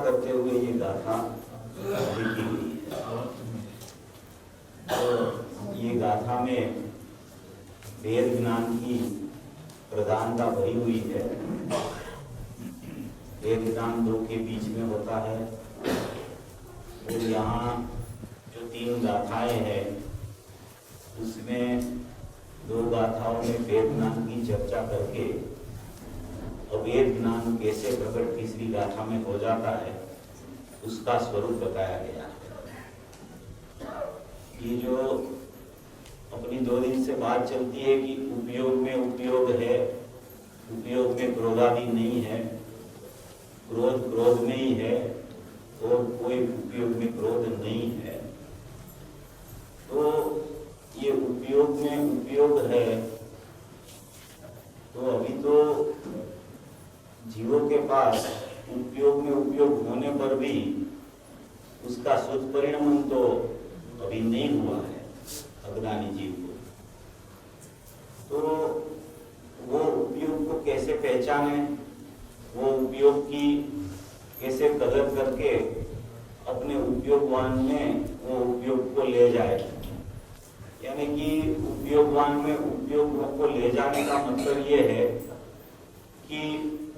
करते हुए ये गाथा लिखी गई है। तो ये गाथा में वेद ज्ञान की प्रधानता भरी हुई है। वेद ज्ञान दो के बीच में होता है और यहाँ जो 3 गाथाएं हैं उसमें 2 गाथाओं में वेद ज्ञान की चर्चा करके अवेद ज्ञान कैसे प्रकट तीसरी गाथा में हो जाता है उसका स्वरूप बताया गया है। ये जो अपनी 2 दिन से बात चलती है कि उपयोग में उपयोग है, उपयोग में क्रोधादि नहीं है, क्रोध क्रोध में ही है और कोई उपयोग में क्रोध नहीं है। तो ये उपयोग में उपयोग है तो अभी तो जीवों के पास उपयोग में उपयोग होने पर भी उसका शुद्ध परिणाम तो अभी नहीं हुआ है अज्ञानी जीव को। तो वो उपयोग को कैसे पहचाने, वो उपयोग की कैसे कदर करके अपने उपयोगवान में वो उपयोग को ले जाए। यानी कि उपयोगवान में उपयोग को ले जाने का मतलब ये है कि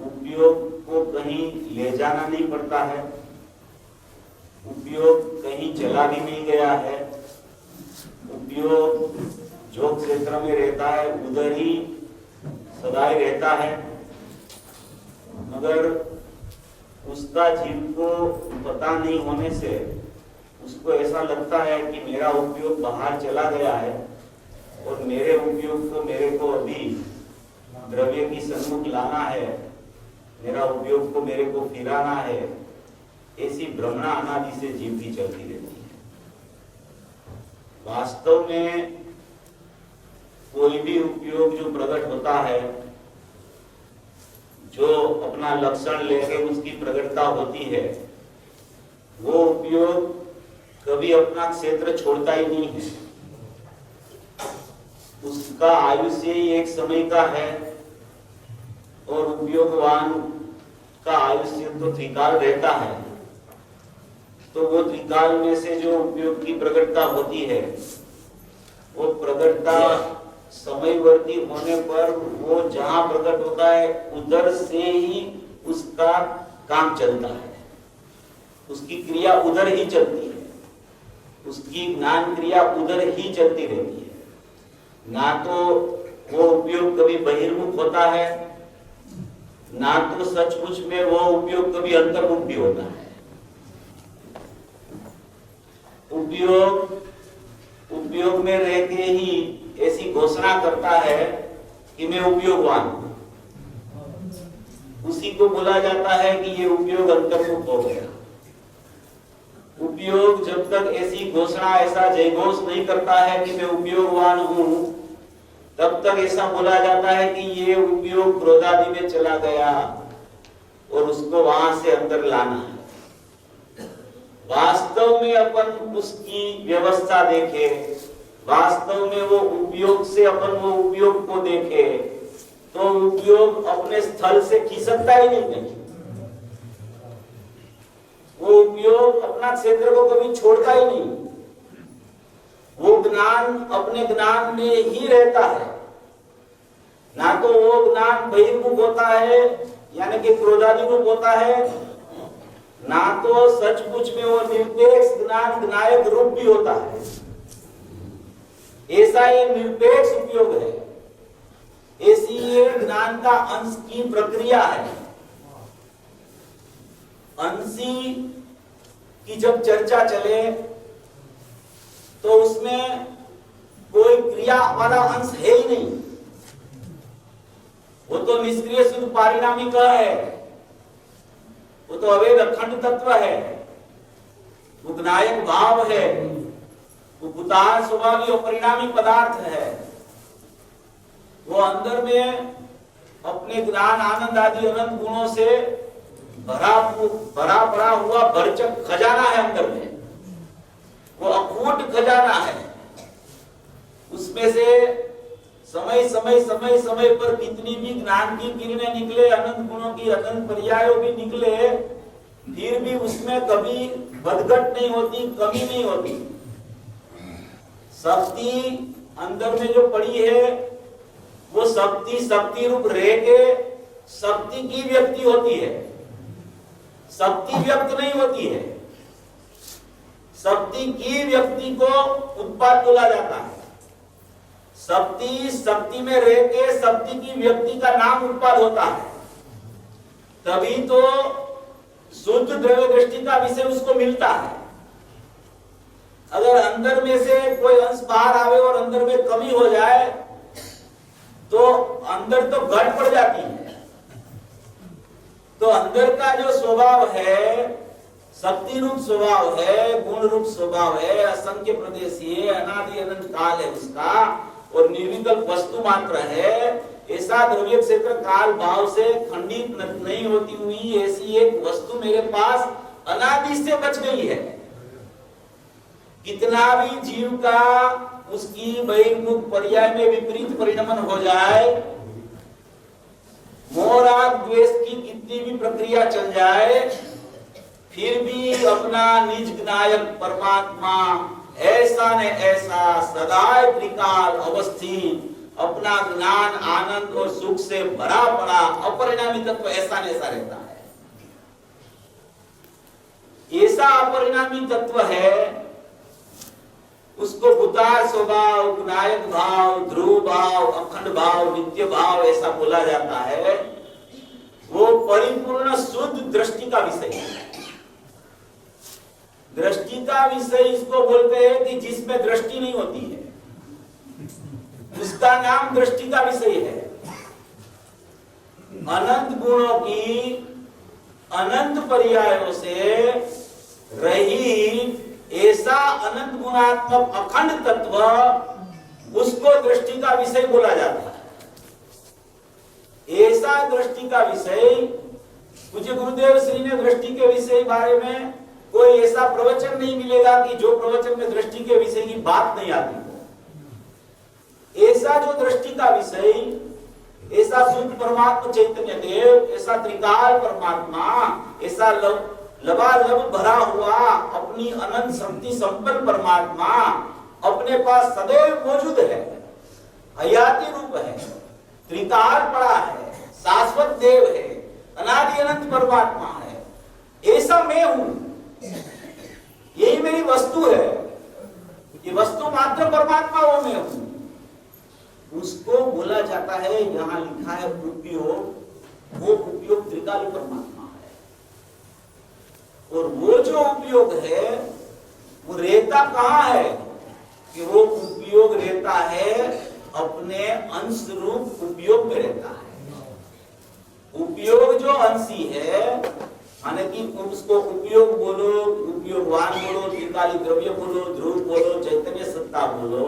उपयोग को कहीं ले जाना नहीं पड़ता है, उपयोग कहीं चला भी नहीं गया है, उपयोग जो क्षेत्र में रहता है उधर ही सदाई रहता है। मगर उसका जीव को पता नहीं होने से उसको ऐसा लगता है कि मेरा उपयोग बाहर चला गया है और मेरे उपयोग को मेरे को अभी द्रव्य की सन्मुख लाना है, मेरा उपयोग को मेरे को फिराना है। ऐसी भ्रमणा अनादि से जीव की चलती रहती है। वास्तव में कोई भी उपयोग जो प्रकट होता है, जो अपना लक्षण लेके उसकी प्रकटता होती है, वो उपयोग कभी अपना क्षेत्र छोड़ता ही नहीं है। उसका आयुष्य ही एक समय का है और उपयोगवान का आयुष्य तो त्रिकाल रहता है। तो वो त्रिकाल में से जो उपयोग की प्रकटता होती है वो प्रकटता समयवर्ती होने पर वो जहां प्रकट होता है उधर से ही उसका काम चलता है, उसकी क्रिया उधर ही चलती है, उसकी ज्ञान क्रिया उधर ही चलती रहती है। ना तो वो उपयोग कभी बहिर्मुख होता है, ना तो सचमुच में वो उपयोग कभी अंतर्मुख भी होता है। उपयोग में रह के ही ऐसी घोषणा करता है कि मैं उपयोगवान हूं, उसी को बोला जाता है कि ये उपयोग अंतर्मुख हो गया। उपयोग जब तक ऐसी घोषणा, ऐसा जयघोष नहीं करता है कि मैं उपयोगवान हूं, तब तक ऐसा बोला जाता है कि ये उपयोग क्रोधादि में चला गया और उसको वहां से अंदर लाना है। वास्तव में अपन उसकी व्यवस्था देखे, वास्तव में वो उपयोग से अपन वो उपयोग को देखे, तो उपयोग अपने स्थल से खिसकता ही नहीं। वो उपयोग अपना क्षेत्र को कभी छोड़ता ही नहीं। वो ज्ञान अपने ज्ञान में ही रहता है। ना तो वो ज्ञान बहिर्मुख होता है यानी कि क्रोधादि रूप होता है, ना तो सचमुच में वो निरपेक्ष ज्ञान ज्ञायक रूप भी होता है। ऐसा ये निरपेक्ष उपयोग है, ऐसी ये ज्ञान का अंश की प्रक्रिया है। अंशी की जब चर्चा चले तो उसमें कोई क्रिया वाला अंश है ही नहीं, वो तो निष्क्रिय शुद्ध पारिणामिक है, वो तो अवैध अखंड तत्व है, वो ज्ञायक भाव है, वो भूतान स्वभावी और परिणामी पदार्थ है। वो अंदर में अपने ज्ञान आनंद आदि अनंत गुणों से भरा पड़ा हुआ भरचक खजाना है। अंदर में वो अकूट खजाना है। उसमें से समय पर कितनी भी ज्ञान की किरणें निकले, अनंत गुणों की अनंत पर्यायों भी निकले, फिर भी उसमें कभी बदघट नहीं होती, कमी नहीं होती। शक्ति अंदर में जो पड़ी है वो शक्ति रूप रह के शक्ति की व्यक्ति होती है, शक्ति व्यक्त नहीं होती है। शक्ति की व्यक्ति को उत्पाद बोला जाता है। शक्ति में रह के शक्ति की व्यक्ति का नाम उत्पाद होता है। तभी तो शुद्ध द्रव्य दृष्टि का विषय उसको मिलता है। अगर अंदर में से कोई अंश बाहर आवे और अंदर में कमी हो जाए तो अंदर तो घट पड़ जाती है। तो अंदर का जो स्वभाव है, शक्ति रूप स्वभाव है, गुण रूप स्वभाव है, असंख्य प्रदेशी है, अनादि अनंत काल है उसका, और निर्विकल्प वस्तु मात्र है। ऐसा द्रव्य क्षेत्र काल भाव से खंडित नहीं होती हुई ऐसी एक वस्तु मेरे पास अनादि से बच गई है। कितना भी जीव का उसकी बहिर्मुख पर्याय में विपरीत परिणमन हो जाए, मोह राग द्वेष की कितनी भी प्रक्रिया चल जाए, फिर भी अपना निज ज्ञायक परमात्मा ऐसा न ऐसा सदा त्रिकाल अवस्थित अपना ज्ञान आनंद और सुख से भरा पड़ा अपरिणामी तत्व ऐसा न ऐसा रहता है। ऐसा अपरिणामी तत्व है, उसको भूतार स्वभाव, गुणायक भाव, ध्रुव भाव, अखंड भाव, नित्य भाव ऐसा बोला जाता है। वो परिपूर्ण शुद्ध दृष्टि का विषय है। दृष्टि का विषय इसको बोलते हैं कि जिसमें दृष्टि नहीं होती है, उसका नाम दृष्टि का विषय है। अनंत गुणों की अनंत पर्यायों से रही ऐसा अनंत गुणात्मक अखंड तत्व, उसको दृष्टि का विषय बोला जाता है। ऐसा दृष्टि का विषय, मुझे गुरुदेव श्री ने दृष्टि के विषय बारे में कोई ऐसा प्रवचन नहीं मिलेगा कि जो प्रवचन में दृष्टि के विषय की बात नहीं आती हो। ऐसा जो दृष्टि का विषय, ऐसा शुद्ध परमात्मा चैतन्य देव, ऐसा त्रिकाल परमात्मा, ऐसा लबालब भरा हुआ अपनी अनंत शक्ति संपन्न परमात्मा, अपने पास सदैव मौजूद है, हयाती रूप है, त्रिकाल पड़ा है, शाश्वत देव है, अनादि अनंत परमात्मा है, ऐसा मैं हूं, यही मेरी वस्तु है, ये वस्तु मात्र परमात्मा वो मैं हूं, उसको बोला जाता है। यहां लिखा है उपयोग, वो उपयोग त्रिकाली परमात्मा है। और वो जो उपयोग है वो रहता कहां है कि वो उपयोग रहता है अपने अंश रूप उपयोग में रहता है। उपयोग जो अंशी है, माने कि उसको उपयोग बोलो, उपयोगवान बोलो, त्रिकाली द्रव्य बोलो, ध्रुव बोलो, चैतन्य सत्ता बोलो,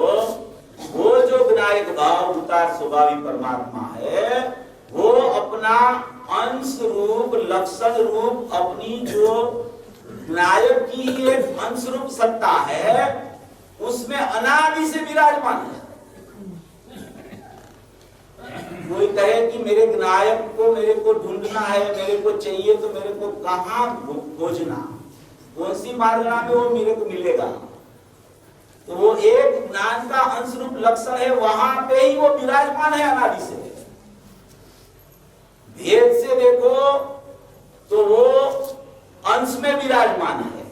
वो जो विनायक भाव उतार स्वभावी परमात्मा है, वो अपना अंश रूप, लक्षण रूप, अपनी जो विनायक की एक अंश रूप सत्ता है, उसमें अनादि से विराजमान है। कोई कहे कि मेरे विनायक को मेरे को ढूंढना है, मेरे को चाहिए, तो मेरे को कहां खोजना, कौन सी मार्गना में वो मेरे को मिलेगा? तो वो एक ज्ञान का अंश रूप लक्षण है, वहां पे ही वो विराजमान है अनादि से। भेद से देखो तो वो अंश में विराजमान है,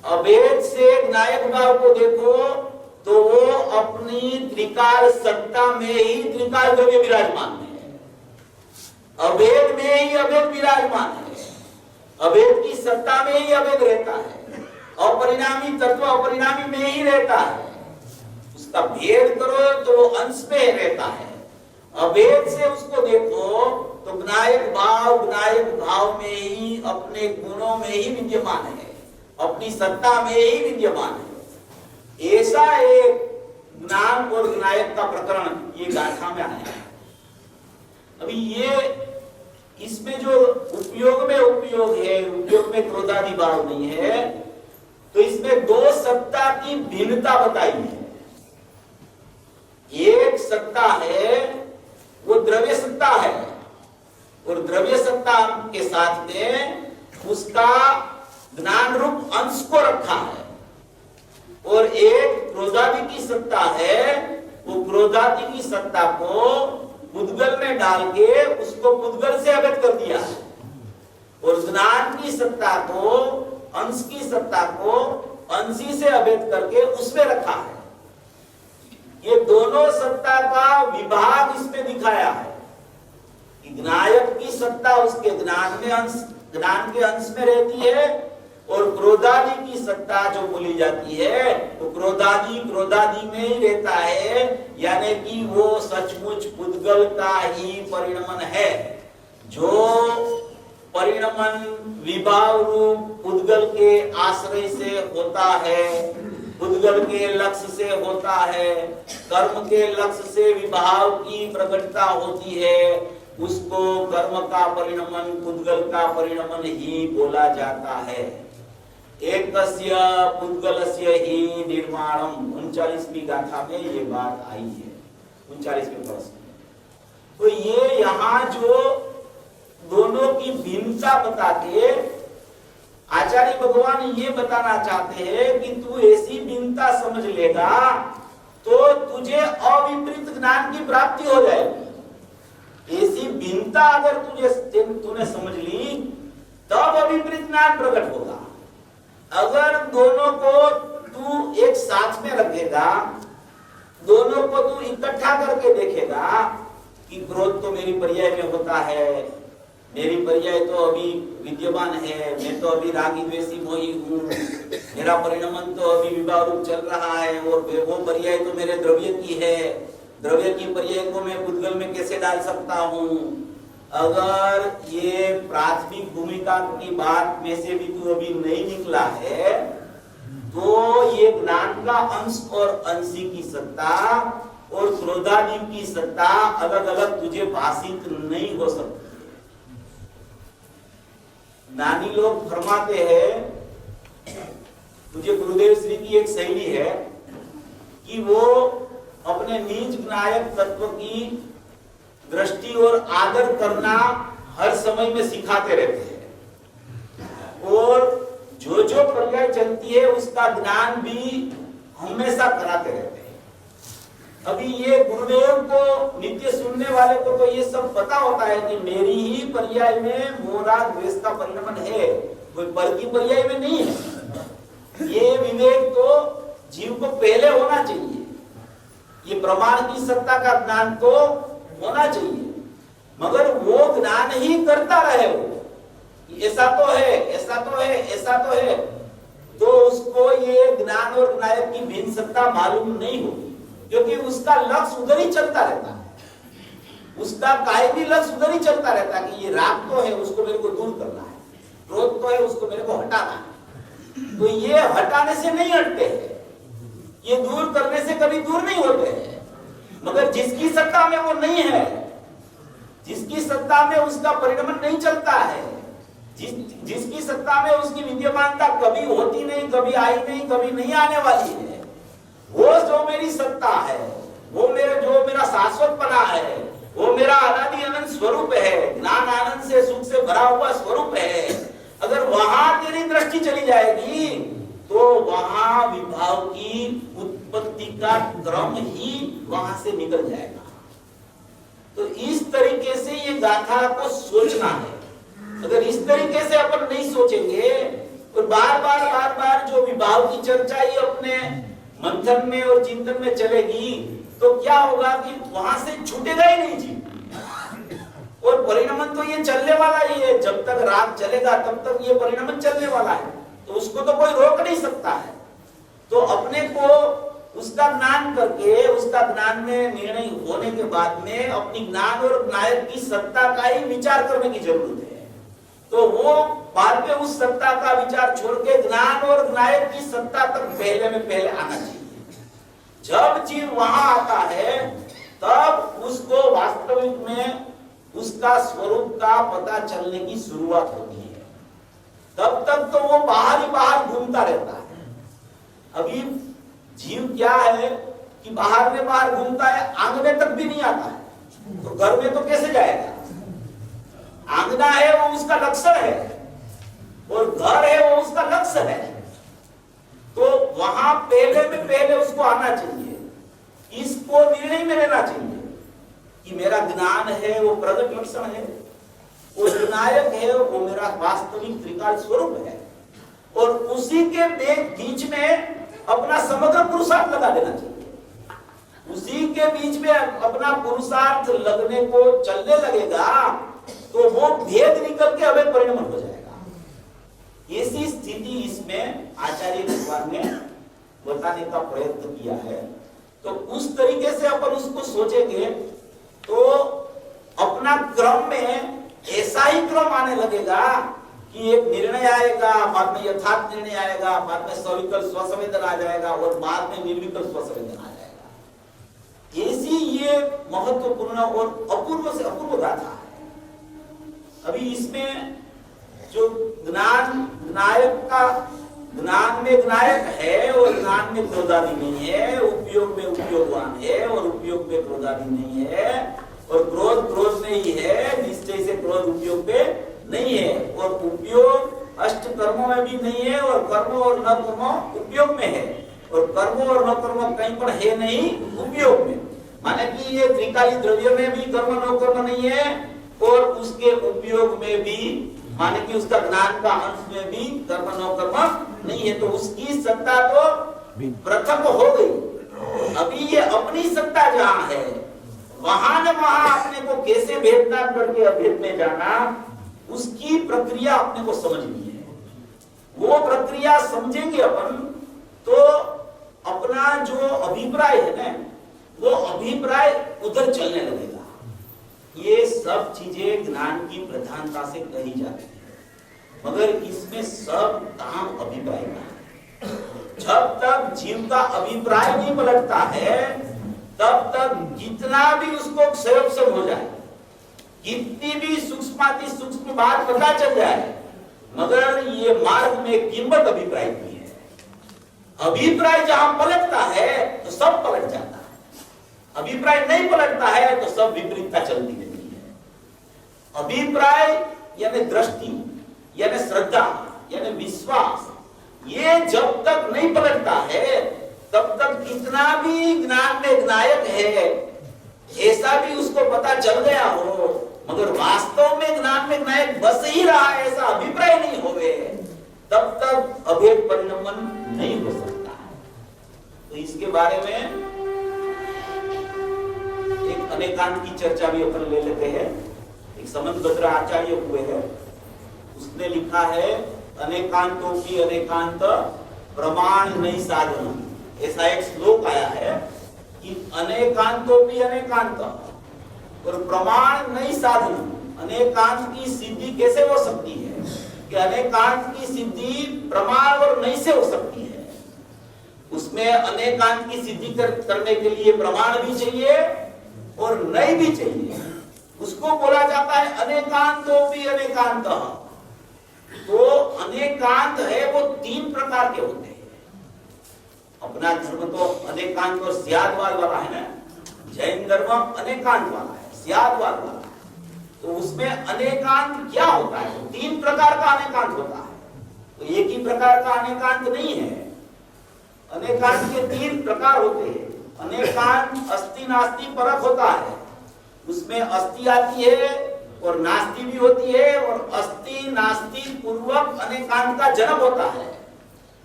अभेद से विनायक भाव को देखो तो वो अपनी त्रिकाल सत्ता में ही त्रिकाल द्रव्य विराजमान है, अभेद में ही अभेद विराजमान है, अभेद की सत्ता में ही अभेद रहता है, अपरिणामी तत्व अपरिणामी में ही रहता है। उसका भेद करो तो वो अंश में रहता है, अभेद से उसको देखो तो विनायक भाव में ही अपने गुणों में ही विद्यमान है, अपनी सत्ता में ही विद्यमान है। ऐसा एक ज्ञान और विनायक का प्रकरण ये गाथा में आया है। अभी ये इसमें जो उपयोग में उपयोग है, उपयोग में क्रोधादि भाव नहीं है, तो इसमें दो सत्ता की भिन्नता बताई है। एक सत्ता है वो द्रव्य सत्ता है, और द्रव्य सत्ता के साथ में उसका ज्ञान रूप अंश को रखा है, और एक क्रोधादि की सत्ता है, वो क्रोधादि की सत्ता को पुद्गल में डाल के उसको पुद्गल से अवैध कर दिया है, और ज्ञान की सत्ता को, अंश की सत्ता को अंशी से अवैध करके उसमें रखा है। ये दोनों सत्ता का विभाग इसमें दिखाया है कि ज्ञायक की सत्ता उसके ज्ञान के अंश में रहती है, और क्रोधादि की सत्ता जो बोली जाती है वो क्रोधादि में ही रहता है, यानी कि वो सचमुच पुद्गल का ही परिणमन है। जो परिणमन विभाव रूप पुद्गल के आश्रय से होता है, पुद्गल के लक्ष्य से होता है, कर्म के लक्ष्य से विभाव की प्रकटता होती है, उसको कर्म का परिणमन, पुद्गल का परिणमन ही बोला जाता है। एकस्य पुद्गलस्य ही निर्माणम, 39वीं गाथा में ये बात आई है, 39वें वर्ष में। तो ये यहाँ जो दोनों की भिन्नता बता के आचार्य भगवान ये बताना चाहते हैं कि तू ऐसी भिन्नता समझ लेगा तो तुझे अविपरीत ज्ञान की प्राप्ति हो जाएगी। ऐसी भिन्नता अगर तूने समझ ली तब अविपरीत ज्ञान प्रकट होगा। अगर दोनों को तू एक साथ में रखेगा, दोनों को तू इकट्ठा करके देखेगा कि क्रोध तो मेरी पर्याय में होता है, मेरी पर्याय तो अभी विद्यमान है, मैं तो अभी रागी द्वेषी मोही हूँ, मेरा परिणमन तो अभी विवाह रूप चल रहा है, और वो पर्याय तो मेरे द्रव्य की है, द्रव्य की पर्याय को मैं पुद्गल में कैसे डाल सकता हूँ। अगर ये प्राथमिक भूमिका की बात में से भी तू अभी नहीं निकला है तो ये ज्ञान का अंश और अंशी की सत्ता और क्रोधादि की सत्ता अलग अलग तुझे भाषित नहीं हो सकती। ज्ञानी लोग फरमाते हैं, मुझे गुरुदेव श्री की एक शैली है कि वो अपने निज ज्ञायक तत्व की दृष्टि और आदर करना हर समय में सिखाते रहते हैं, और जो जो पर्याय चलती है उसका ज्ञान भी हमेशा कराते रहते हैं। अभी ये गुरुदेव को नित्य सुनने वाले को तो ये सब पता होता है कि मेरी ही पर्याय में मोरा द्वेष का परिणमन है, कोई पर की पर्याय में नहीं है। ये विवेक तो जीव को पहले होना चाहिए, ये प्रमाण की सत्ता का ज्ञान तो होना चाहिए, मगर वो ज्ञान ही करता रहे वो, ऐसा तो है, ऐसा तो है, ऐसा तो है, तो उसको ये ज्ञान और ज्ञायक की भिन्न सत्ता मालूम नहीं होगी, क्योंकि उसका लक्ष्य उधर ही चलता रहता है, उसका कायमी लक्ष्य उधर ही चलता रहता है कि ये राग तो है, उसको मेरे को दूर करना है, क्रोध तो है, उसको मेरे को हटाना है। तो ये हटाने से नहीं हटते हैं, ये दूर करने से कभी दूर नहीं होते हैं, मगर जिसकी सत्ता में वो नहीं है, जिसकी सत्ता में उसका परिणमन नहीं चलता है, जिसकी सत्ता में उसकी विद्यमानता कभी होती नहीं, कभी आई नहीं, कभी नहीं आने वाली है, वो जो मेरी सत्ता है, वो जो मेरा शाश्वतपना है, वो मेरा अनादि अनंत स्वरूप है, ज्ञान आनंद से सुख से भरा हुआ स्वरूप है, अगर वहां तेरी दृष्टि चली जाएगी तो वहां विभाव की उत्पत्ति का क्रम ही वहां से निकल जाएगा। तो इस तरीके से ये गाथा को सोचना है। अगर इस तरीके से अपन नहीं सोचेंगे और बार बार जो विभाव की चर्चा ये अपने मंथन में और चिंतन में चलेगी, तो क्या होगा कि वहां से छूटेगा ही नहीं जी। और परिणमन तो ये चलने वाला ही है, जब तक राग चलेगा तब तक ये परिणमन चलने वाला है, तो उसको तो कोई रोक नहीं सकता है। तो अपने को उसका ज्ञान करके, उसका ज्ञान में निर्णय होने के बाद में अपनी ज्ञान और ज्ञायक की सत्ता का ही विचार करने की जरूरत है। तो वो बाद में उस सत्ता का विचार छोड़ के ज्ञान और ज्ञायक की सत्ता तक पहले में पहले आना चाहिए। जब जीव वहां आता है तब उसको वास्तविक में उसका स्वरूप का पता चलने की शुरुआत होती है। तब तक तो वो बाहर ही बाहर घूमता रहता है। अभी जीव क्या है कि बाहर में बाहर घूमता है, आंगने तक भी नहीं आता है, तो घर में तो कैसे जाएगा। आंगना है वो उसका लक्ष्य है और घर है वो उसका लक्ष्य है, तो वहां पहले में पहले उसको आना चाहिए। इसको निर्णय में लेना चाहिए कि मेरा ज्ञान है वो प्रगट लक्षण है, वो विनायक है वो मेरा वास्तविक त्रिकाल स्वरूप है, और उसी के बीच में अपना समग्र पुरुषार्थ लगा देना चाहिए। उसी के बीच में अपना पुरुषार्थ लगने को चलने लगेगा तो वो भेद निकल के हमें परिणमन हो जाएगा। ऐसी स्थिति इसमें आचार्य भगवान ने बताने का प्रयत्न किया है। तो उस तरीके से अपन उसको सोचेंगे तो अपना क्रम में ऐसा ही क्रम आने लगेगा कि एक निर्णय आएगा, बाद में यथार्थ निर्णय आएगा, बाद में सविकल स्वसंवेदन आ जाएगा और बाद में निर्विकल स्वसंवेदन आ जाएगा। ऐसी ये महत्वपूर्ण और अपूर्व से अपूर्व गाथा है। अभी इसमें जो ज्ञायक का ज्ञान में ज्ञायक है और ज्ञान में क्रोधादि नहीं है, उपयोग में उपयोगवान है और उपयोग में क्रोधादि नहीं है, और क्रोध क्रोध में ही है, निश्चय से क्रोध उपयोग में नहीं है, और उपयोग अष्ट कर्मों में भी नहीं है, और कर्म और न कर्म उपयोग में है, और कर्म और न कर्म कहीं पर है नहीं उपयोग में। माने कि ये त्रिकाली द्रव्य में भी कर्म न कर्म नहीं है और उसके उपयोग में भी माने कि उसका ज्ञान का अंश में भी कर्म न कर्म नहीं है, तो उसकी सत्ता तो प्रथम हो गई। अभी ये अपनी सत्ता जहां है वहां न वहां अपने को कैसे भेदनान करके अभेद में जाना, उसकी प्रक्रिया अपने को समझनी है। वो प्रक्रिया समझेंगे अपन तो अपना जो अभिप्राय है ना, वो अभिप्राय उधर चलने लगेगा। ये सब चीजें ज्ञान की प्रधानता से कही जाती है, मगर इसमें सब काम अभिप्राय का है। जब तक जीव का अभिप्राय नहीं पलटता है तब तक जितना भी उसको क्षयोपशम हो जाए, कितनी भी सूक्ष्म बात पता चल जाए, मगर ये मार्ग में कीमत अभिप्राय की है। अभिप्राय जहां पलटता है तो सब पलट जाता है, अभिप्राय नहीं पलटता है तो सब विपरीतता चलती रहती है। अभिप्राय यानी दृष्टि यानी श्रद्धा यानी विश्वास, ये जब तक नहीं पलटता है तब तक कितना भी ज्ञान में नायक है ऐसा भी उसको पता चल गया हो, मगर वास्तव में ज्ञान में नायक बस ही रहा है ऐसा अभिप्राय नहीं होवे, तब तक अभेद परिणमन नहीं हो सकता है। तो इसके बारे में एक अनेकांत की चर्चा भी अपन ले लेते हैं। एक समंतभद्र आचार्य हुए हैं, उसने लिखा है अनेकांतों की अनेकांत प्रमाण नहीं साधन, ऐसा एक श्लोक आया है कि अनेकांतों की अनेकांत और प्रमाण नहीं साधन। अनेकांत की सिद्धि कैसे हो सकती है कि अनेकांत की सिद्धि प्रमाण और नहीं से हो सकती है। उसमें अनेकांत की सिद्धि करने के लिए प्रमाण भी चाहिए और नहीं भी चाहिए। उसको बोला जाता है अनेकांतों भी अनेकांत। तो अनेकांत है वो तीन प्रकार के होते हैं। अपना धर्म तो अनेकांत और स्यादवाद वाला है ना, जैन धर्म अनेकांत वाला है, स्यादवाद वाला है। तो उसमें अनेकांत क्या होता है? तीन प्रकार का अनेकांत होता है, तो एक ही प्रकार का अनेकांत नहीं है। अनेकांत के तीन प्रकार होते हैं। अनेकांत अस्ति नास्ति परक होता है, उसमें अस्ति आती है और नास्ति भी होती है, और अस्ति नास्ति पूर्वक अनेकांत का जन्म होता है,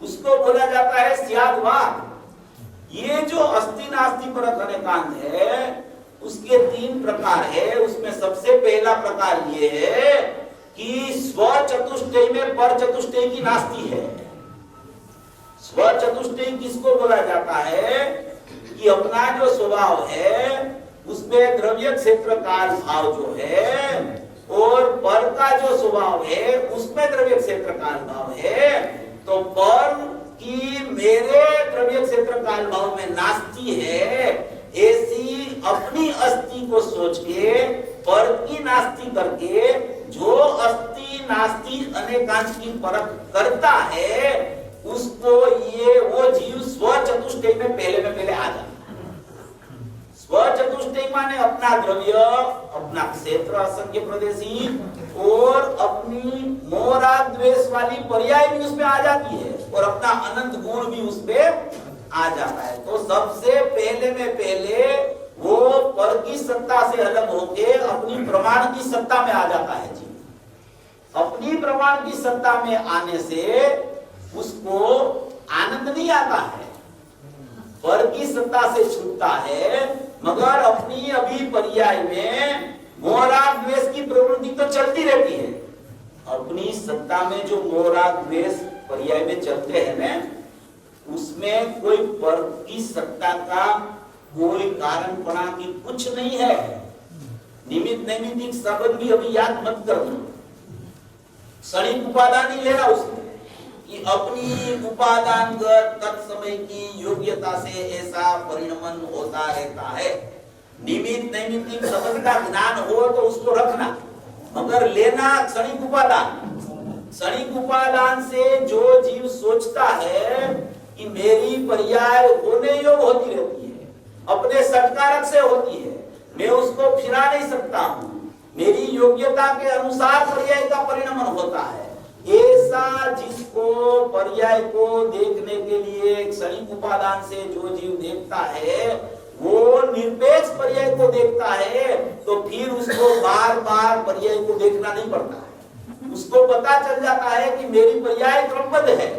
उसको बोला जाता है स्यादवाद। ये जो अस्ति नास्ति परक अनेकांत है उसके तीन प्रकार है। उसमें सबसे पहला प्रकार ये है कि स्व चतुष्टय में पर चतुष्टय की नास्ति है। स्व चतुष्टय किसको बोला जाता है कि अपना जो स्वभाव है उसमें द्रव्य क्षेत्र काल भाव जो है, और पर का जो स्वभाव है उसमें द्रव्य क्षेत्र काल भाव है। तो पर की मेरे द्रव्य क्षेत्र काल भाव में नास्ति है, ऐसी अपनी अस्थि को सोच के पर की नास्ति करके जो अस्थि नास्ति अनेकांत की परख करता है उसको ये वो जीव स्व चतुष्टय में पहले आ जाता है। स्व चतुष्टय माने अपना द्रव्य, अपना क्षेत्र असंख्य प्रदेशी और अपनी मोह राग द्वेष वाली पर्याय भी उसमें आ जाती है, और अपना अनंत गुण भी उसमें आ जाता है। तो सबसे पहले वो पर की सत्ता से अलग होके अपनी प्रमाण की सत्ता में आ जाता है जी। अपनी प्रमाण की सत्ता में आने से उसको आनंद नहीं आता है, पर की सत्ता से छूटता है, मगर अपनी अभी पर्याय में मोह राग द्वेष की प्रवृत्ति तो चलती रहती है। अपनी सत्ता में जो मोह राग द्वेष पर्याय में चलते हैं ना, उसमें कोई पर की सत्ता का कोई कारणपणा की कुछ नहीं है। निमित्त नैमित्तिक संबंध भी अभी याद मत करना, क्षणिक उपादान नहीं लेना उसमें कि अपनी उपादानगत तत्समय की योग्यता से ऐसा परिणमन होता रहता है। निमित्त नैमित्तिक संबंध का ज्ञान हो तो उसको रखना, मगर लेना क्षणिक उपादान। क्षणिक उपादान से जो जीव सोचता है कि मेरी पर्याय होने योग होती रहती है, अपने सत्कारक से होती है, मैं उसको फिरा नहीं सकता हूं, मेरी योग्यता के अनुसार पर्याय का परिणमन होता है, ऐसा जिसको पर्याय को देखने के लिए क्षणिक उपादान से जो जीव देखता है वो निरपेक्ष पर्याय को देखता है, तो फिर उसको बार बार पर्याय को देखना नहीं पड़ता है। उसको पता चल जाता है कि मेरी पर्याय क्रमबद्ध है,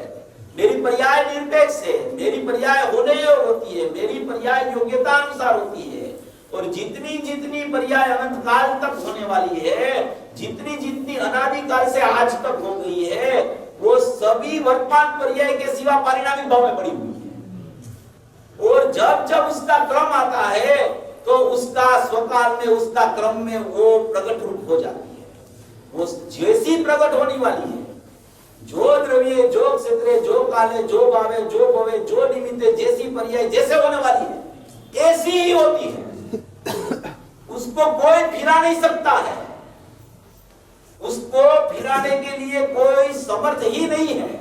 मेरी पर्याय निरपेक्ष है, मेरी पर्याय होने योग्य होती है, मेरी पर्याय योग्यता अनुसार होती है, और जितनी जितनी पर्याय अनंत काल तक होने वाली है, जितनी जितनी अनादि काल से आज तक हो गई है, वो सभी वर्तमान पर्याय के सिवा पारिणामिक भाव में पड़ी हुई है। और जब जब उसका क्रम आता है तो उसका स्वकाल में उसका क्रम में वो प्रकट रूप हो जाती है। वो जैसी प्रकट होने वाली है, जो द्रव्य, जो क्षेत्र, जो काले, जो भावे, जो भवे, जो निमित्ते, जैसी पर्याय जैसे होने वाली है ऐसी ही होती है। उसको कोई फिरा नहीं सकता है, उसको फिराने के लिए कोई समर्थ ही नहीं है।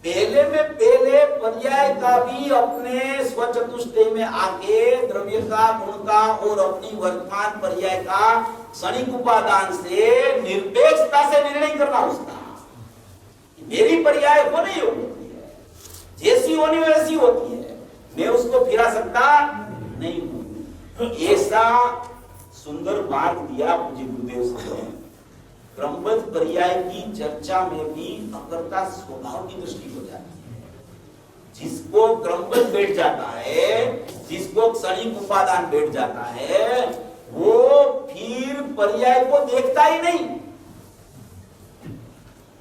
पहले में पहले पर्याय का भी अपने स्वचतुष्टय में आके द्रव्य का, गुण का और अपनी वर्तमान पर्याय का क्षणिक उपादान से निरपेक्षता से निर्णय करना उसका, मेरी पर्याय होने योग्य होती है, जैसी होनी वैसी होती है, मैं उसको फिरा सकता नहीं हूं। ऐसा सुंदर मार्ग दिया मुझे गुरुदेव ने। क्रमबद्ध पर्याय की चर्चा में भी अकर्ता स्वभाव की दृष्टि हो जाती है। जिसको क्रमबद्ध बैठ जाता है, जिसको क्षणिक उपादान बैठ जाता है, वो फिर पर्याय को देखता ही नहीं,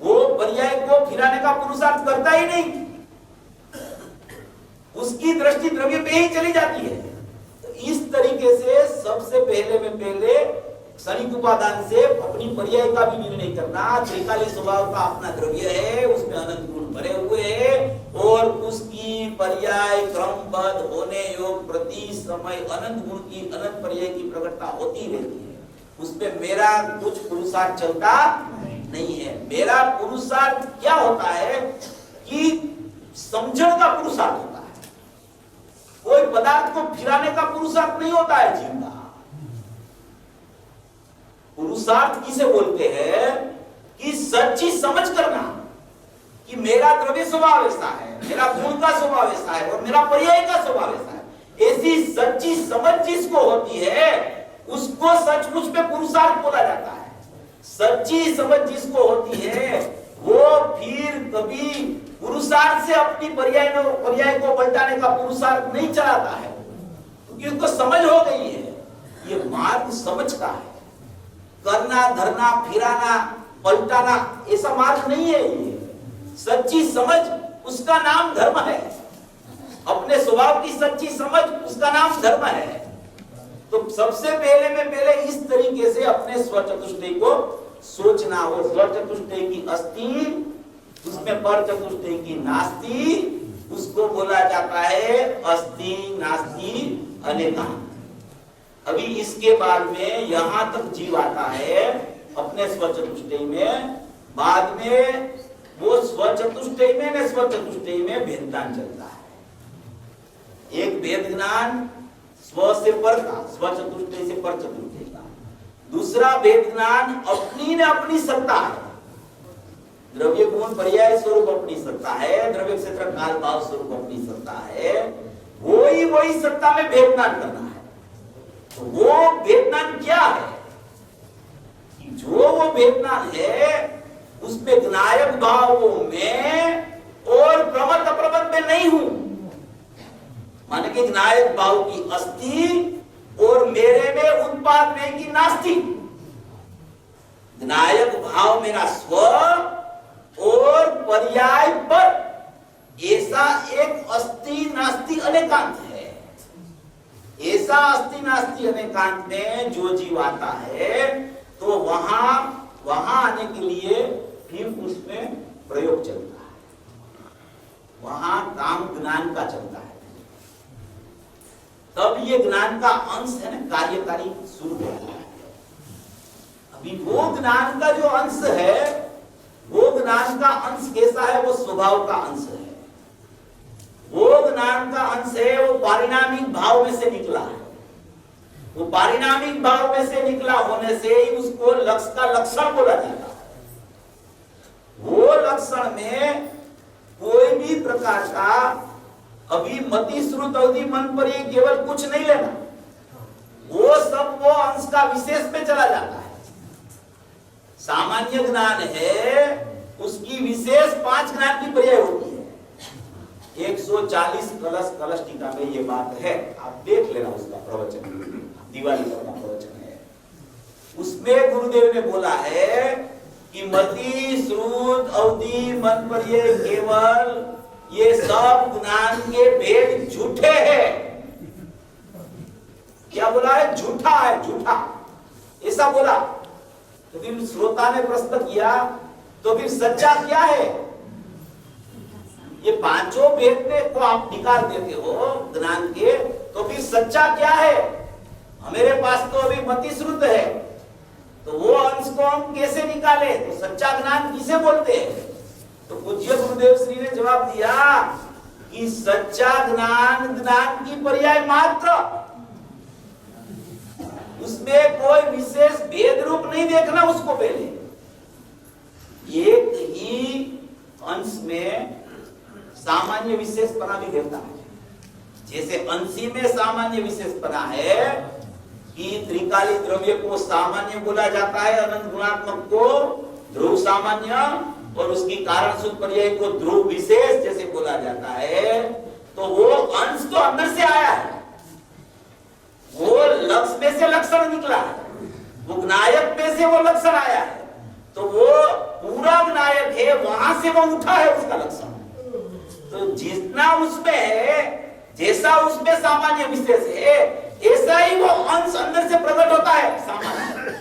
वो पर्याय को फिराने का पुरुषार्थ करता ही नहीं, उसकी दृष्टि द्रव्य पे ही चली जाती है। तो इस तरीके से सबसे पहले क्षणिक उपादान से अपनी पर्याय का भी निर्णय करना। त्रिकाली स्वभाव का अपना द्रव्य है, उसमें अनंत गुण भरे हुए हैं और उसकी पर्याय क्रमबद्ध होने योग प्रति समय अनंत गुण की अनंत पर्याय की प्रकटता होती रहती है। उसमें मेरा कुछ पुरुषार्थ चलता नहीं है। मेरा पुरुषार्थ क्या होता है कि समझण का पुरुषार्थ होता है। कोई पदार्थ को फिराने का पुरुषार्थ नहीं होता है जीव का। पुरुषार्थ किसे बोलते हैं कि सच्ची समझ करना कि मेरा द्रव्य स्वभाव ऐसा है, मेरा गुण का स्वभाव ऐसा है और मेरा पर्याय का स्वभाव ऐसा है। ऐसी सच्ची समझ जिसको होती है उसको सचमुच में पुरुषार्थ बोला जाता है। सच्ची समझ जिसको होती है वो फिर कभी पुरुषार्थ से अपनी पर्याय को पलटाने का पुरुषार्थ नहीं चलाता है, क्योंकि उसको समझ हो गई है। ये मार्ग समझ का है। करना, धरना, फिराना, पलटाना ऐसा मार्ग नहीं है। ये सच्ची समझ, उसका नाम धर्म है। अपने स्वभाव की सच्ची समझ, उसका नाम धर्म है। तो सबसे पहले इस तरीके से अपने स्वचतुष्टय को सोचना हो। स्वचतुष्टय की अस्ति, उसमें पर चतुष्टय की नास्ति, उसको बोला जाता है अस्ति नास्ति अनेकांत। अभी इसके बाद में यहां तक जीव आता है अपने स्वचतुष्टय में। बाद में वो स्वचतुष्टय में न स्वचतुष्टय में भेद ज्ञान चलता है। एक भेद ज्ञान स्व से पर का, स्वचतुष्टय से पर चतुष्टय का। दूसरा भेद ज्ञान अपनी न अपनी सत्ता है। द्रव्य गुण पर्याय स्वरूप अपनी सत्ता है, द्रव्य क्षेत्र काल भाव स्वरूप अपनी सत्ता है। वही सत्ता में भेद ज्ञान करना है। तो वो भेद ज्ञान क्या है? जो वो भेद ज्ञान है उसमें ज्ञायक भावों में और प्रमत्त अप्रमत्त में नहीं हूं। माने कि ज्ञायक भाव की अस्ति और मेरे में उत्पाद में की नास्ति। ज्ञायक भाव मेरा स्व और पर्याय पर ऐसा एक अस्ति नास्ति अनेकांत है। ऐसा अस्ति नास्ति अनेकांत में जो जीव आता है तो वहां आने के लिए फिर उसमें प्रयोग चलता है, वहां काम ज्ञान का चलता है। तब ये ज्ञान का अंश है ना, कार्यकारी शुरू होता है। अभी वो ज्ञान का जो अंश है, वो ज्ञान का अंश कैसा है? वो स्वभाव का अंश है। वो ज्ञान का अंश है, वो पारिणामिक भाव में से निकला है। वो पारिणामिक भाव में से निकला होने से ही उसको लक्ष्य का लक्षण बोला जाता है। वो लक्षण में कोई भी प्रकार का अभी मति श्रुत अवधि मन पर ये केवल कुछ नहीं लेना। वो सब वो अंश का विशेष में चला जाता है। सामान्य ज्ञान है, उसकी विशेष 5 ज्ञान की पर्याय होती है। 140 कलश टीका में ये बात है, आप देख लेना उसका प्रवचन, दिवाली का प्रवचन है। उसमें गुरुदेव ने बोला है कि मति श्रुत अवधि मन पर ये केवल ये सब ज्ञान के भेद झूठे हैं। क्या बोला है? झूठा है, झूठा, ऐसा बोला। तो फिर श्रोता ने प्रश्न किया, तो फिर सच्चा क्या है? ये पांचों भेद में को आप निकाल देते हो ज्ञान के, तो फिर सच्चा क्या है? हमारे पास तो अभी मति श्रुत है, तो वो अंश को हम कैसे निकाले? तो सच्चा ज्ञान किसे बोलते हैं? तो पूज्य गुरुदेव श्री ने जवाब दिया कि सच्चा ज्ञान ज्ञान की पर्याय मात्र, उसमें कोई विशेष भेद रूप नहीं देखना उसको। पहले एक ही अंश में सामान्य विशेषपना भी घेरता है। जैसे अंशी में सामान्य विशेषपना है कि त्रिकाली द्रव्य को सामान्य बोला जाता है, अनंत गुणात्मक को ध्रुव सामान्य और उसकी कारण सूत्र पर्याय को ध्रुव विशेष जैसे बोला जाता है, तो वो अंश तो अंदर से आया है, वो लक्ष्य में से लक्षण निकला है, वो ज्ञायक में से वो लक्षण आया है, तो वो पूरा ज्ञायक है, वहां से वो उठा है उसका लक्षण। तो जितना उसमें है, जैसा उसमें सामान्य विशेष है, ऐसा ही वो अंश अंदर से प्रकट होता है सामान्य,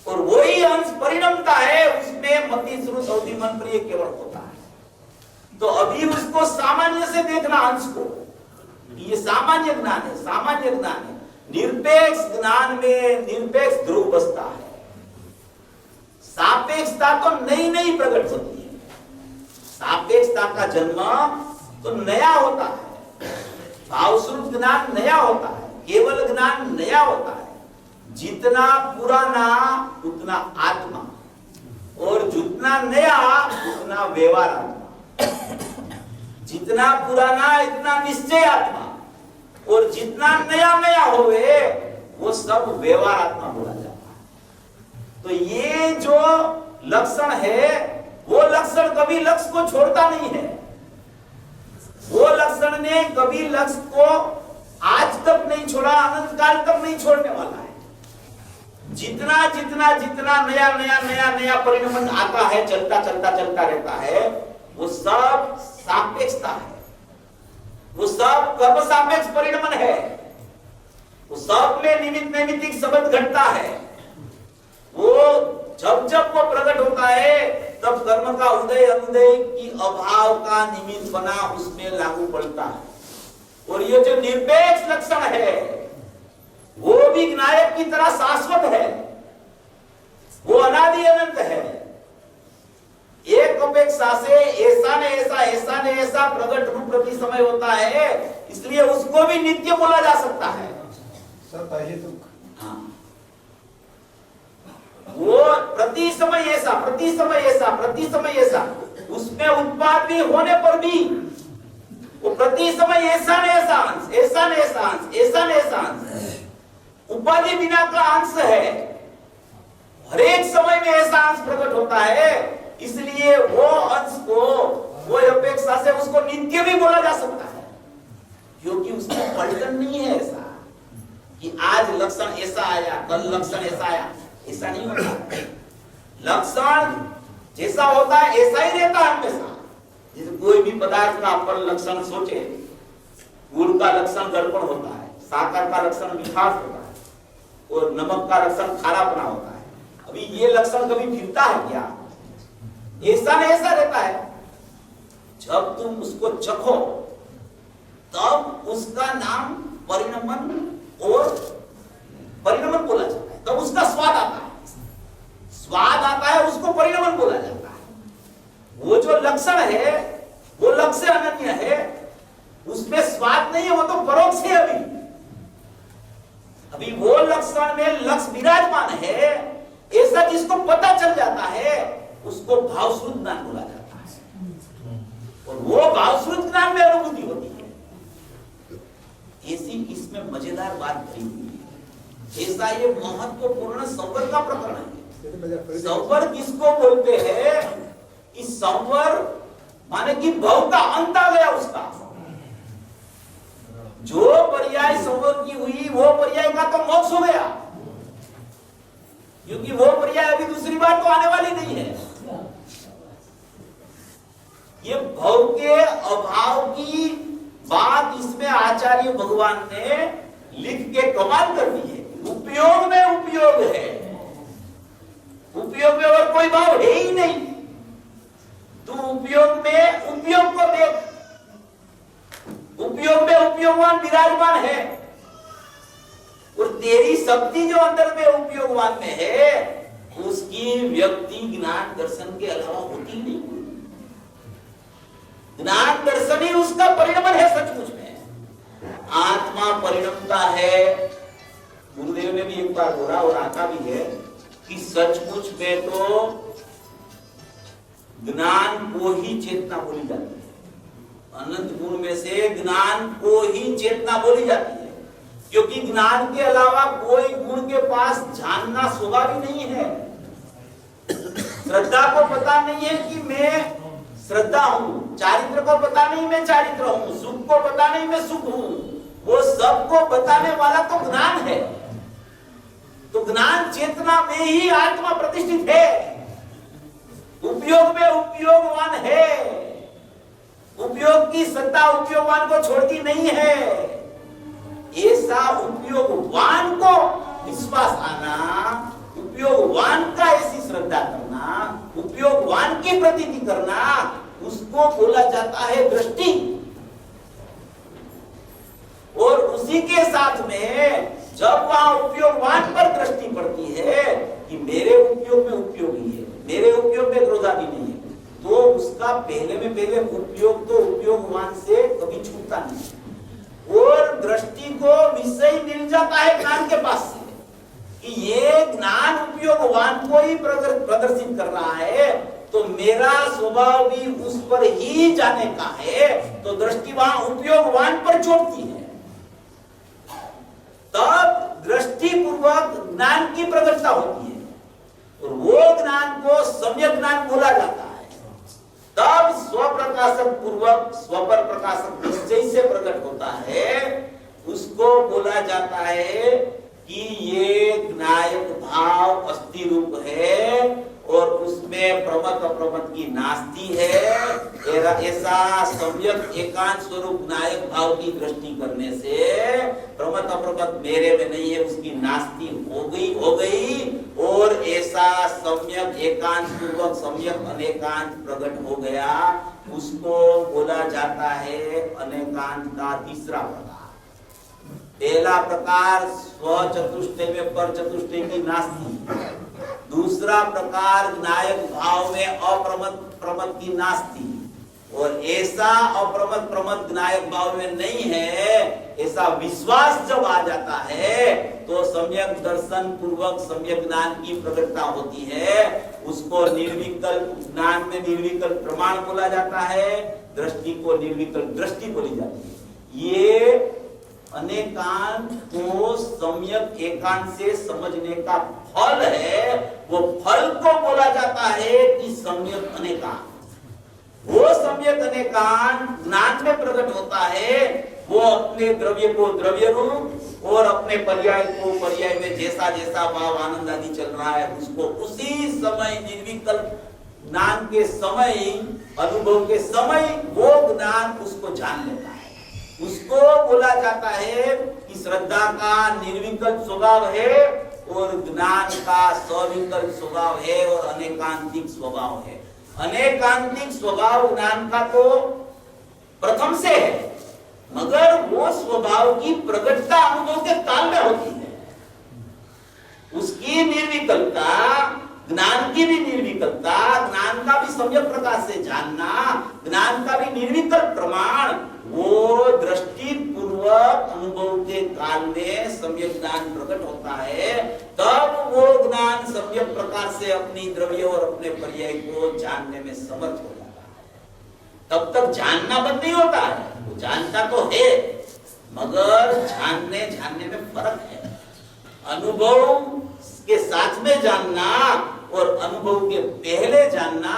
और वही अंश परिणमता है उसमें मति श्रुत अवधि मन प्रिय केवल होता है। तो अभी उसको सामान्य से देखना अंश को, ये सामान्य ज्ञान है, सामान्य ज्ञान है। निरपेक्ष ज्ञान में निरपेक्ष ध्रुव बसता है, सापेक्षता तो नई नई प्रकट होती है, सापेक्षता का जन्म तो नया होता है, भावश्रुत ज्ञान नया होता है, केवल ज्ञान नया होता है। जितना पुराना उतना आत्मा, और जितना नया उतना व्यवहार आत्मा। जितना पुराना इतना निश्चय आत्मा, और जितना नया नया होवे वो सब व्यवहार आत्मा बोला जाता है। तो ये जो लक्षण है वो लक्षण कभी लक्ष्य को छोड़ता नहीं है, वो लक्षण ने कभी लक्ष्य को आज तक नहीं छोड़ा, अनंत काल तक नहीं छोड़ने वाला है। जितना जितना जितना नया नया नया नया परिणाम आता है, चलता चलता चलता रहता है, वो सब सापेक्षता है, वो सब कर्म सापेक्ष परिणाम है, वो सब में निमित्त नैमित्तिक संबंध घटता है। वो जब जब वो प्रकट होता है तब कर्म का उदय अनुदय की अभाव का निमित्त बना उसमें लागू पड़ता है। और ये जो निरपेक्ष लक्षण है वो भी ज्ञायक की तरह शाश्वत है, वो अनादि अनंत है। एक अपेक्षा से ऐसा ने ऐसा, ऐसा ने ऐसा प्रकट रूप प्रति समय होता है, इसलिए उसको भी नित्य बोला जा सकता है। सर पहले तो हाँ, वो प्रति समय ऐसा, प्रति समय ऐसा, प्रति समय ऐसा, उसमें उत्पाद भी होने पर भी वो प्रति समय ऐसा न ऐसा अंश, ऐसा न ऐसा अंश, ऐसा न ऐसा अंश, उपाधि बिना का अंश है। हर एक समय में ऐसा अंश प्रकट होता है, इसलिए वो अंश को, वो अपेक्षा से उसको नित्य भी बोला जा सकता है, क्योंकि उसका पलटन नहीं है ऐसा कि आज लक्षण ऐसा आया, कल लक्षण ऐसा आया, ऐसा नहीं होता। लक्षण जैसा होता है ऐसा ही रहता है हमेशा। जैसे कोई भी पदार्थ का अपन लक्षण सोचे, गुड़ का लक्षण दर्पण होता है, साकर का लक्षण मिठास होता है, और नमक का लक्षण खारापना होता है। अभी ये लक्षण कभी फिरता है क्या? ऐसा न ऐसा रहता है। जब तुम उसको चखो तब उसका नाम परिणमन और परिणमन बोला जाता है, तब उसका स्वाद आता है, स्वाद आता है, उसको परिणमन बोला जाता है। वो जो लक्षण है वो लक्ष्य अनन्य है, उसमें स्वाद नहीं है, वो तो परोक्ष है। अभी वो लक्षण में लक्ष्य विराजमान है, ऐसा जिसको पता चल जाता है उसको भावश्रुत ज्ञान बोला जाता है, और वो भावश्रुत ज्ञान में अनुभूति होती है। ऐसी इसमें मजेदार बात भरी हुई है। ऐसा ये महत्वपूर्ण संवर का प्रकरण है। संवर किसको बोलते हैं? कि संवर माने कि भव का अंत आ गया उसका। जो पर्याय संवर की हुई वो पर्याय का तो मोक्ष हो गया, क्योंकि वो पर्याय अभी दूसरी बार तो आने वाली नहीं है। ये भव के अभाव की बात इसमें आचार्य भगवान ने लिख के कमाल कर दी है। उपयोग में उपयोग है, उपयोग में और कोई भाव है ही नहीं। तू उपयोग में उपयोग को देख, उपयोग में उपयोगवान विराजमान है, और तेरी शक्ति जो अंदर में उपयोगवान में है उसकी व्यक्ति ज्ञान दर्शन के अलावा होती नहीं। ज्ञान दर्शन ही उसका परिणमन है सचमुच में। आत्मा परिणमता है। गुरुदेव ने भी एक बार बोला और आता भी है कि सचमुच में तो ज्ञान को ही चेतना बोली जाती है। अनंत गुण में से ज्ञान को ही चेतना बोली जाती है, क्योंकि ज्ञान के अलावा कोई गुण के पास जानना स्वभाव ही नहीं है। श्रद्धा को पता नहीं है कि मैं श्रद्धा हूं, चारित्र को पता नहीं मैं चारित्र हूं, सुख को पता नहीं मैं सुख हूं। वो सबको बताने वाला तो ज्ञान है। तो ज्ञान चेतना में ही आत्मा प्रतिष्ठित है, उपयोग में उपयोगवान है। उपयोग की सत्ता उपयोगवान को छोड़ती नहीं है। ऐसा उपयोगवान को विश्वास आना, उपयोगवान का ऐसी श्रद्धा करना, उपयोगवान की प्रतीति करना, उसको बोला जाता है दृष्टि। और उसी के साथ में जब वहां उपयोगवान पर दृष्टि पड़ती है कि मेरे उपयोग में उपयोगी है, मेरे उपयोग में क्रोधादि नहीं है, तो उसका पहले उपयोग तो उपयोगवान से कभी छूटता नहीं। और दृष्टि को विषय मिल जाता है ज्ञान के पास से कि ये ज्ञान उपयोगवान को ही प्रदर्शित कर रहा है, तो मेरा स्वभाव भी उस पर ही जाने का है। तो दृष्टि वहां उपयोगवान पर चोटती है। तब दृष्टि पूर्वक ज्ञान की प्रकटता होती है, और वो ज्ञान को सम्यक ज्ञान बोला जाता है। तब स्वप्रकाशक पूर्वक स्वपर प्रकाशक निश्चय से प्रकट होता है, उसको बोला जाता है कि ये ज्ञायक भाव अस्थि रूप है और उसमें प्रमत अप्रमत की नास्ति है। ऐसा सम्यक एकांत स्वरूप ज्ञायक भाव की दृष्टि करने से प्रमत अप्रमत मेरे में नहीं है, उसकी नास्ति हो गई और ऐसा सम्यक एकांत पूर्वक सम्यक अनेकांत प्रकट हो गया। उसको बोला जाता है अनेकांत का तीसरा प्रकार। पहला प्रकार स्व चतुष्टय में पर चतुष्टय की नास्ति, दूसरा प्रकार ज्ञायक भाव में अप्रमत प्रमत की नास्ति। और ऐसा अप्रमत प्रमत ज्ञायक भाव में नहीं है, ऐसा विश्वास जब आ जाता है तो सम्यक दर्शन पूर्वक सम्यक ज्ञान की प्रकटता होती है। उसको निर्विकल्प ज्ञान में निर्विकल्प प्रमाण बोला जाता है, दृष्टि को निर्विकल्प दृष्टि बोली जाती है। ये अनेकांत को सम्यक एकांत से समझने का फल है। वो फल को बोला जाता है कि सम्यक अनेकांत। वो सम्यक अनेकांत ज्ञान में प्रकट होता है। वो अपने द्रव्य को द्रव्य रूप और अपने पर्याय को पर्याय में जैसा जैसा भाव आनंद आदि चल रहा है उसको उसी समय निर्विकल्प ज्ञान के समय, अनुभव के समय वो ज्ञान उसको जान लेता है। उसको बोला जाता है कि श्रद्धा का निर्विकल्प स्वभाव है और ज्ञान का सविकल्प स्वभाव है और अनेकांतिक स्वभाव है। अनेकांतिक स्वभाव ज्ञान का तो प्रथम से है, मगर वो स्वभाव की प्रकटता अनुभव के काल में होती है। उसकी निर्विकल्पता, ज्ञान की भी निर्विकल्पता, ज्ञान का भी सम्यक प्रकार से जानना, ज्ञान का भी निर्विकल्प प्रमाण, वो दृष्टि पूर्वक अनुभव के काल में सम्यक ज्ञान प्रकट होता है। तब वो ज्ञान सम्यक प्रकार से अपनी द्रव्य और अपने पर्याय को जानने में समर्थ हो जाता है। तब तक जानना बंद नहीं होता है, वो जानता तो है, मगर जानने में फर्क है। अनुभव के साथ में जानना और अनुभव के पहले जानना,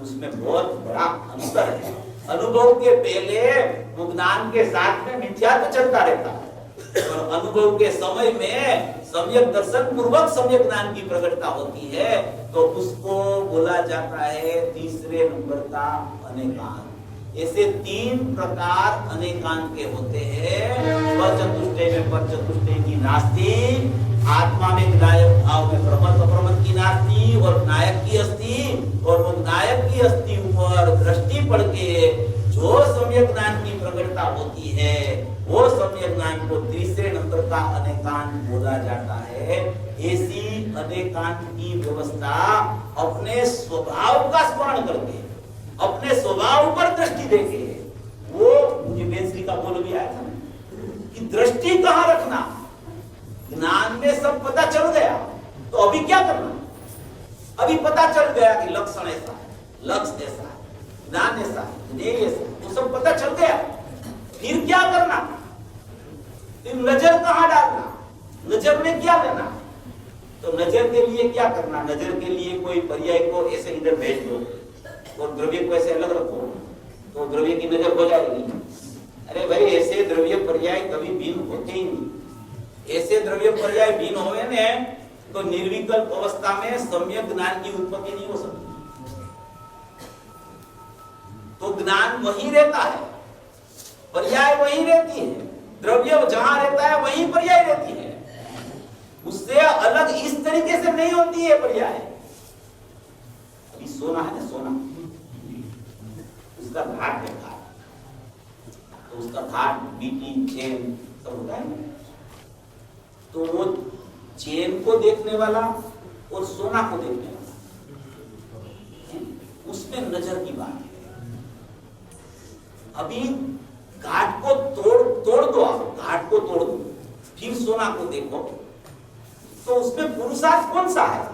उसमें बहुत बड़ा अंतर है। अनुभव के पहले वो ज्ञान के साथ में मिथ्यात्व चलता रहता है, और अनुभव के समय में सम्यक दर्शन पूर्वक सम्यक ज्ञान की प्रकटता होती है, तो उसको बोला जाता है तीसरे नंबर का अनेकांत। ऐसे तीन प्रकार अनेकांत के होते हैं। स्वचतुष्टय में पर चतुष्टय की नास्ति, आत्मा में ज्ञायक भाव में प्रमत अप्रमत की नास्ति और नायक की अस्थि, और वो नायक की अस्थि ऊपर दृष्टि पड़ के जो सम्यक ज्ञान की प्रकटता होती है, वो सम्यक ज्ञान को तीसरे नंबर का अनेकांत बोला जाता है। ऐसी अनेकांत की व्यवस्था अपने स्वभाव का स्मरण करके, अपने स्वभाव पर दृष्टि देके, वो मुझे बेंसली का बोल भी आया था कि दृष्टि कहां रखना। ज्ञान में सब पता चल गया, तो अभी क्या करना? अभी पता चल गया कि लक्षण ऐसा है, लक्ष्य ऐसा है, ज्ञान ऐसा है, ज्ञेय ऐसा, वो सब पता चल गया। फिर क्या करना? फिर नजर कहाँ डालना, नजर में क्या लेना? तो नजर के लिए क्या करना? नजर के लिए कोई पर्याय को ऐसे इधर भेज दो और द्रव्य को ऐसे अलग रखो तो द्रव्य की नजर हो जाएगी। अरे भाई, ऐसे द्रव्य पर्याय कभी भिन्न होते ही नहीं। ऐसे द्रव्य पर्याय भिन्न होवे ने तो निर्विकल्प अवस्था में सम्यक ज्ञान की उत्पत्ति नहीं हो सकती। तो ज्ञान वही रहता है, पर्याय वही रहती है, द्रव्य जहां रहता है वही पर्याय रहती है, उससे अलग इस तरीके से नहीं होती है पर्याय। अभी सोना है ना, सोना उसका घाट है, घाट, तो उसका घाट बीटी चेन सब होता है ना। तो वो चेन को देखने वाला और सोना को देखने वाला, उसमें नजर की बात है। अभी घाट को तोड़ दो, आप घाट को तोड़ दो, फिर सोना को देखो, तो उसमें पुरुषार्थ कौन सा है?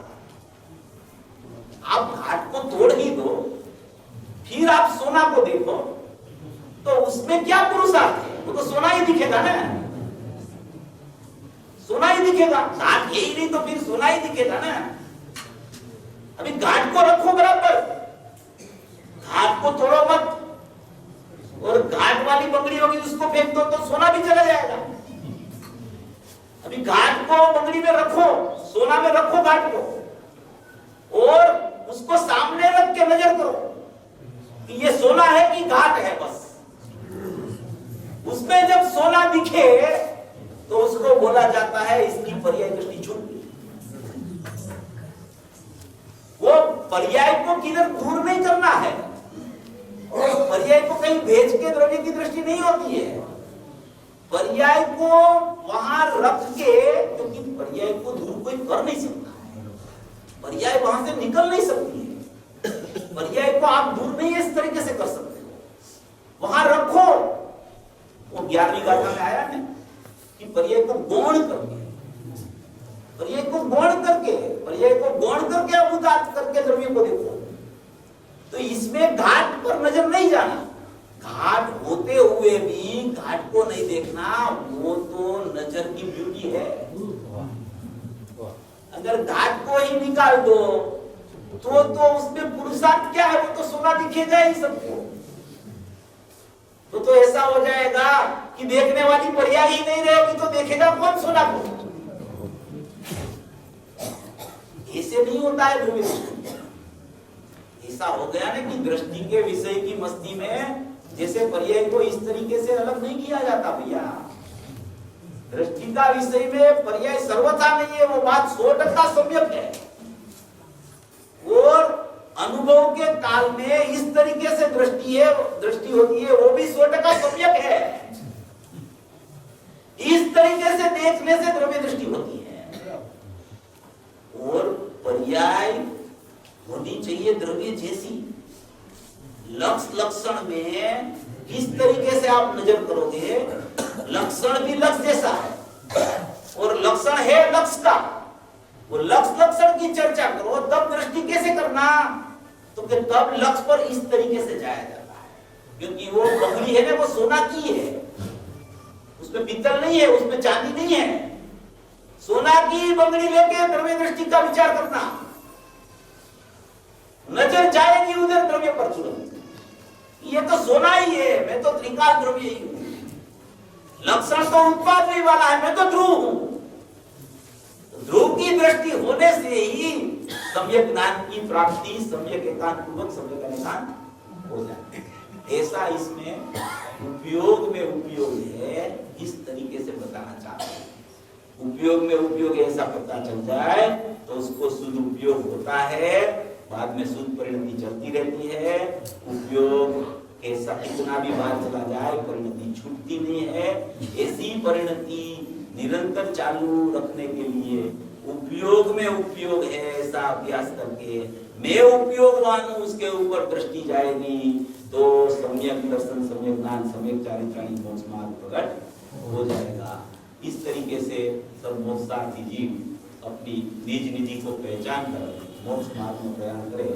आप घाट को तोड़ ही दो, फिर आप सोना को देखो, तो उसमें क्या पुरुषार्थ है? वो तो सोना ही दिखेगा ना, सोना ही दिखेगा। घाट यही नहीं तो फिर सोना ही दिखेगा ना। अभी घाट को रखो बराबर, घाट को तोड़ो मत, और घाट वाली बंगड़ी होगी उसको फेंक दो तो सोना भी चला जाएगा। अभी घाट को बंगड़ी में रखो, सोना में रखो घाट को, और उसको सामने रख के नजर करो कि ये सोना है कि घाट है। बस उसमें जब सोना दिखे तो उसको बोला जाता है इसकी पर्याय दृष्टि छूट गई। वो पर्याय को किधर दूर नहीं करना है, और पर्याय को कहीं भेज के द्रव्य की दृष्टि नहीं होती है। पर्याय को वहां रख के, क्योंकि पर्याय को दूर कोई कर नहीं सकता है, पर्याय वहां से निकल नहीं सकती है। पर्याय को आप दूर नहीं इस तरीके से कर सकते हो, वहां रखो। वो 11वीं गाथा में आया ना कि पर्याय को गौण करके, पर्याय को गौण करके, पर्याय को गौण करके आप उदात करके द्रव्य को देखो। तो इसमें घाट पर नजर नहीं जाना, घाट होते हुए भी घाट को नहीं देखना, वो तो नजर की ब्यूटी है। अगर घाट को ही निकाल दो तो उसमें पुरुषार्थ क्या है? वो तो सोना दिखेगा ही सबको। तो ऐसा हो जाएगा कि देखने वाली पर्याय ही नहीं रहेगी, तो देखेगा कौन सोना को? ऐसे नहीं होता है द्रव्य दृष्टि। ऐसा हो गया ना कि दृष्टि के विषय की मस्ती में जैसे पर्याय को इस तरीके से अलग नहीं किया जाता भैया। दृष्टि का विषय में पर्याय सर्वथा नहीं है, वो बात 100% सम्यक है। और अनुभव के काल में इस तरीके से दृष्टि होती है, वो भी 100% सम्यक है। इस तरीके से देखने से द्रव्य दृष्टि होती है। और पर्याय होनी चाहिए द्रव्य जैसी। लक्षण में किस तरीके से आप नजर करोगे, लक्षण भी लक्ष्य जैसा है, और लक्षण है लक्ष्य का। वो लक्षण की चर्चा करो, तब दृष्टि कैसे करना? तो तब लक्ष्य पर इस तरीके से जाया जाता है, क्योंकि वो बंगड़ी है ना, वो सोना की है, उसमें पित्तल नहीं है, उसमें चांदी नहीं है। सोना की बंगड़ी लेके द्रव्य दृष्टि का विचार करना, नजर जाएगी उधर द्रव्य पर तुरंत, ये तो सोना ही है, मैं तो त्रिकाल द्रव्य ही हूं। लक्षण तो उत्पाद नहीं वाला है, मैं तो ध्रुव हूं। ध्रुव की दृष्टि होने से ही सम्यक ज्ञान की प्राप्ति सम्यक एकांत पूर्वक सम्यक अनिकांत हो जाती है। ऐसा इसमें उपयोग में उपयोग है, इस तरीके से बताना चाहते हैं। उपयोग में उपयोग ऐसा पता चल जाए तो उसको शुद्ध उपयोग होता है, बाद में शुद्ध परिणति चलती रहती है। उपयोग ऐसा कितना भी बार चला जाए परिणति छूटती नहीं है। ऐसी परिणति निरंतर चालू रखने के लिए उपयोग में उपयोग है, ऐसा अभ्यास करके मैं उपयोगवान हूं उसके ऊपर दृष्टि जाएगी तो सम्यक दर्शन, सम्यक ज्ञान, सम्यक चारित्राणी मोक्ष मार्ग प्रकट हो जाएगा। इस तरीके से सब मोक्षार्थी जीव अपनी निज निधि को पहचान कर मोक्ष मार्ग में प्रयाण करे।